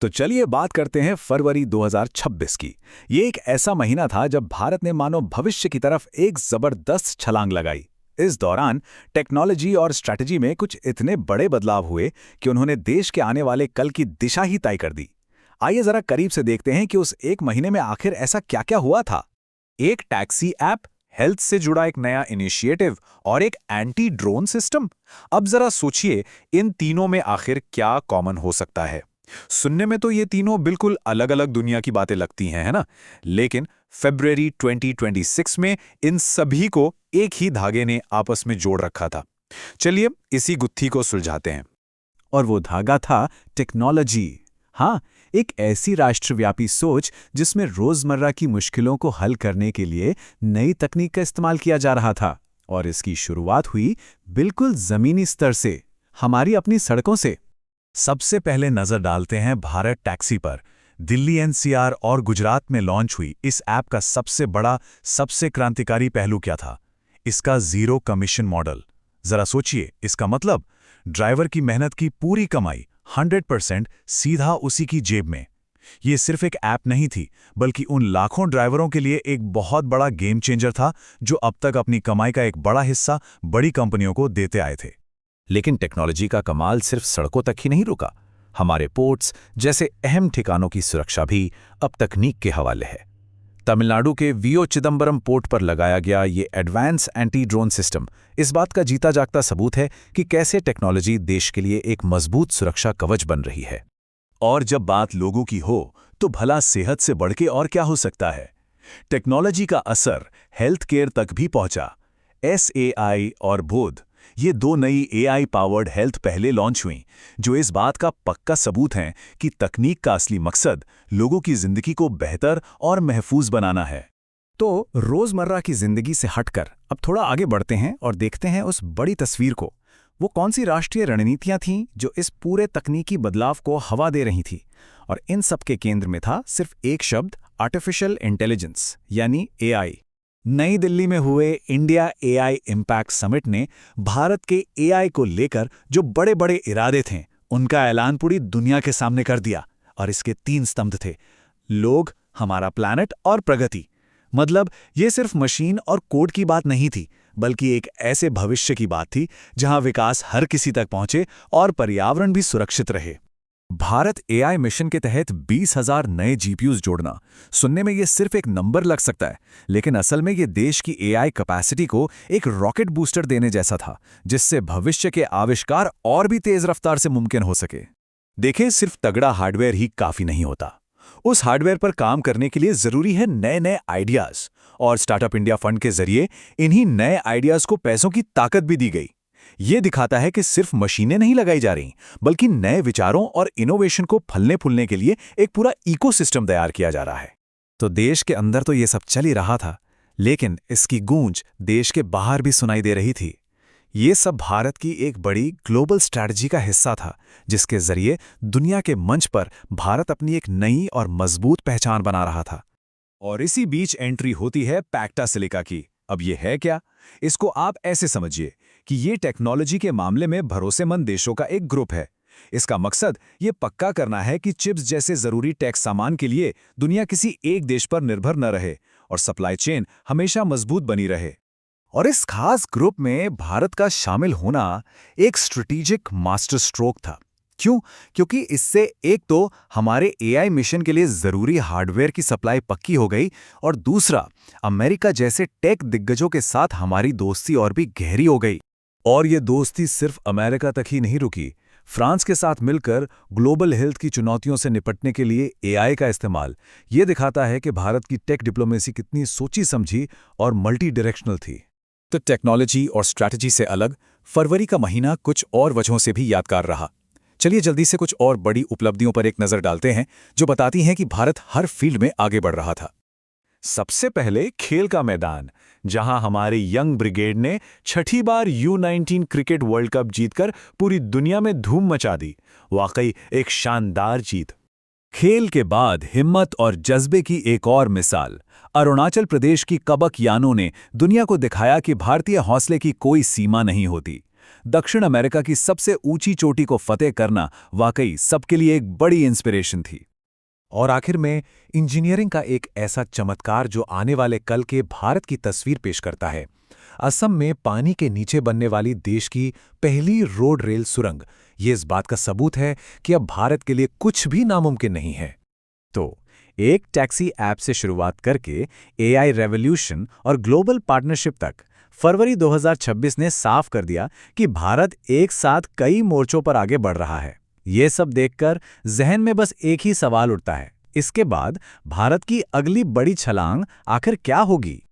तो चलिए बात करते हैं फरवरी 2026 की। ये एक ऐसा महीना था जब भारत ने मानो भविष्य की तरफ एक जबरदस्त छलांग लगाई। इस दौरान टेक्नोलॉजी और स्ट्रैटेजी में कुछ इतने बड़े बदलाव हुए कि उन्होंने देश के आने वाले कल की दिशा ही तय कर दी। आइए जरा करीब से देखते हैं कि उस एक महीने में आखिर ऐसा क्या क्या हुआ था। एक टैक्सी ऐप, हेल्थ से जुड़ा एक नया इनिशिएटिव और एक एंटी ड्रोन सिस्टम। अब जरा सोचिए, इन तीनों में आखिर क्या कॉमन हो सकता है। सुनने में तो ये तीनों बिल्कुल अलग अलग दुनिया की बातें लगती हैं, है ना? लेकिन फरवरी 2026 में इन सभी को एक ही धागे ने आपस में जोड़ रखा था। चलिए इसी गुत्थी को सुलझाते हैं। और वो धागा था टेक्नोलॉजी। हाँ, एक ऐसी राष्ट्रव्यापी सोच जिसमें रोजमर्रा की मुश्किलों को हल करने के लिए नई तकनीक का इस्तेमाल किया जा रहा था। और इसकी शुरुआत हुई बिल्कुल जमीनी स्तर से, हमारी अपनी सड़कों से। सबसे पहले नजर डालते हैं भारत टैक्सी पर। दिल्ली एनसीआर और गुजरात में लॉन्च हुई इस ऐप का सबसे बड़ा, सबसे क्रांतिकारी पहलू क्या था? इसका जीरो कमीशन मॉडल। जरा सोचिए, इसका मतलब ड्राइवर की मेहनत की पूरी कमाई 100% सीधा उसी की जेब में। ये सिर्फ एक ऐप नहीं थी, बल्कि उन लाखों ड्राइवरों के लिए एक बहुत बड़ा गेम चेंजर था जो अब तक अपनी कमाई का एक बड़ा हिस्सा बड़ी कंपनियों को देते आए थे। लेकिन टेक्नोलॉजी का कमाल सिर्फ सड़कों तक ही नहीं रुका। हमारे पोर्ट्स जैसे अहम ठिकानों की सुरक्षा भी अब तकनीक के हवाले है। तमिलनाडु के वीओ चिदंबरम पोर्ट पर लगाया गया ये एडवांस एंटी ड्रोन सिस्टम इस बात का जीता जागता सबूत है कि कैसे टेक्नोलॉजी देश के लिए एक मजबूत सुरक्षा कवच बन रही है। और जब बात लोगों की हो, तो भला सेहत से बढ़ के और क्या हो सकता है? टेक्नोलॉजी का असर हेल्थ केयर तक भी पहुंचा। एसएआई और बोध, ये दो नई एआई पावर्ड हेल्थ पहले लॉन्च हुई, जो इस बात का पक्का सबूत हैं कि तकनीक का असली मकसद लोगों की जिंदगी को बेहतर और महफूज बनाना है। तो रोजमर्रा की जिंदगी से हटकर अब थोड़ा आगे बढ़ते हैं और देखते हैं उस बड़ी तस्वीर को। वो कौन सी राष्ट्रीय रणनीतियां थीं जो इस पूरे तकनीकी बदलाव को हवा दे रही थी? और इन सब के केंद्र में था सिर्फ एक शब्द, आर्टिफिशियल इंटेलिजेंस यानी एआई। नई दिल्ली में हुए इंडिया एआई इम्पैक्ट समिट ने भारत के एआई को लेकर जो बड़े बड़े इरादे थे, उनका ऐलान पूरी दुनिया के सामने कर दिया। और इसके 3 स्तंभ थे: लोग, हमारा प्लैनेट और प्रगति। मतलब ये सिर्फ मशीन और कोड की बात नहीं थी, बल्कि एक ऐसे भविष्य की बात थी जहां विकास हर किसी तक पहुंचे और पर्यावरण भी सुरक्षित रहे। भारत एआई मिशन के तहत 20,000 नए जीपीयूज जोड़ना, सुनने में ये सिर्फ एक नंबर लग सकता है, लेकिन असल में ये देश की एआई कैपेसिटी को एक रॉकेट बूस्टर देने जैसा था, जिससे भविष्य के आविष्कार और भी तेज रफ्तार से मुमकिन हो सके। देखें, सिर्फ तगड़ा हार्डवेयर ही काफी नहीं होता। उस हार्डवेयर पर काम करने के लिए जरूरी है नए नए आइडियाज, और स्टार्टअप इंडिया फंड के जरिए इन्हीं नए आइडियाज को पैसों की ताकत भी दी गई। ये दिखाता है कि सिर्फ मशीनें नहीं लगाई जा रही, बल्कि नए विचारों और इनोवेशन को फलने फूलने के लिए एक पूरा इकोसिस्टम तैयार किया जा रहा है। तो देश के अंदर तो ये सब चल ही रहा था, लेकिन इसकी गूंज देश के बाहर भी सुनाई दे रही थी। ये सब भारत की एक बड़ी ग्लोबल स्ट्रैटेजी का हिस्सा था, जिसके जरिए दुनिया के मंच पर भारत अपनी एक नई और मजबूत पहचान बना रहा था। और इसी बीच एंट्री होती है पैक्टा सिलिका की। अब ये है क्या? इसको आप ऐसे समझिए कि ये टेक्नोलॉजी के मामले में भरोसेमंद देशों का एक ग्रुप है। इसका मकसद ये पक्का करना है कि चिप्स जैसे जरूरी टेक सामान के लिए दुनिया किसी एक देश पर निर्भर न रहे और सप्लाई चेन हमेशा मजबूत बनी रहे। और इस खास ग्रुप में भारत का शामिल होना एक स्ट्रेटेजिक मास्टर स्ट्रोक था। क्यों? क्योंकि इससे एक तो हमारे एआई मिशन के लिए जरूरी हार्डवेयर की सप्लाई पक्की हो गई, और दूसरा, अमेरिका जैसे टेक दिग्गजों के साथ हमारी दोस्ती और भी गहरी हो गई। और ये दोस्ती सिर्फ अमेरिका तक ही नहीं रुकी। फ्रांस के साथ मिलकर ग्लोबल हेल्थ की चुनौतियों से निपटने के लिए एआई का इस्तेमाल, ये दिखाता है कि भारत की टेक डिप्लोमेसी कितनी सोची समझी और मल्टी डायरेक्शनल थी। तो टेक्नोलॉजी और स्ट्रैटेजी से अलग फरवरी का महीना कुछ और वजहों से भी यादगार रहा। चलिए जल्दी से कुछ और बड़ी उपलब्धियों पर एक नजर डालते हैं जो बताती हैं कि भारत हर फील्ड में आगे बढ़ रहा था। सबसे पहले खेल का मैदान, जहां हमारे यंग ब्रिगेड ने 6ठी बार U19 क्रिकेट वर्ल्ड कप जीतकर पूरी दुनिया में धूम मचा दी। वाकई एक शानदार जीत। खेल के बाद हिम्मत और जज्बे की एक और मिसाल, अरुणाचल प्रदेश की कबक यानों ने दुनिया को दिखाया कि भारतीय हौसले की कोई सीमा नहीं होती। दक्षिण अमेरिका की सबसे ऊंची चोटी को फतेह करना वाकई सबके लिए एक बड़ी इंस्पिरेशन थी। और आखिर में इंजीनियरिंग का एक ऐसा चमत्कार जो आने वाले कल के भारत की तस्वीर पेश करता है। असम में पानी के नीचे बनने वाली देश की पहली रोड रेल सुरंग, ये इस बात का सबूत है कि अब भारत के लिए कुछ भी नामुमकिन नहीं है। तो एक टैक्सी ऐप से शुरुआत करके एआई रेवोल्यूशन और ग्लोबल पार्टनरशिप तक, फरवरी 2026 ने साफ कर दिया कि भारत एक साथ कई मोर्चों पर आगे बढ़ रहा है। ये सब देखकर जहन में बस एक ही सवाल उठता है, इसके बाद भारत की अगली बड़ी छलांग आखिर क्या होगी?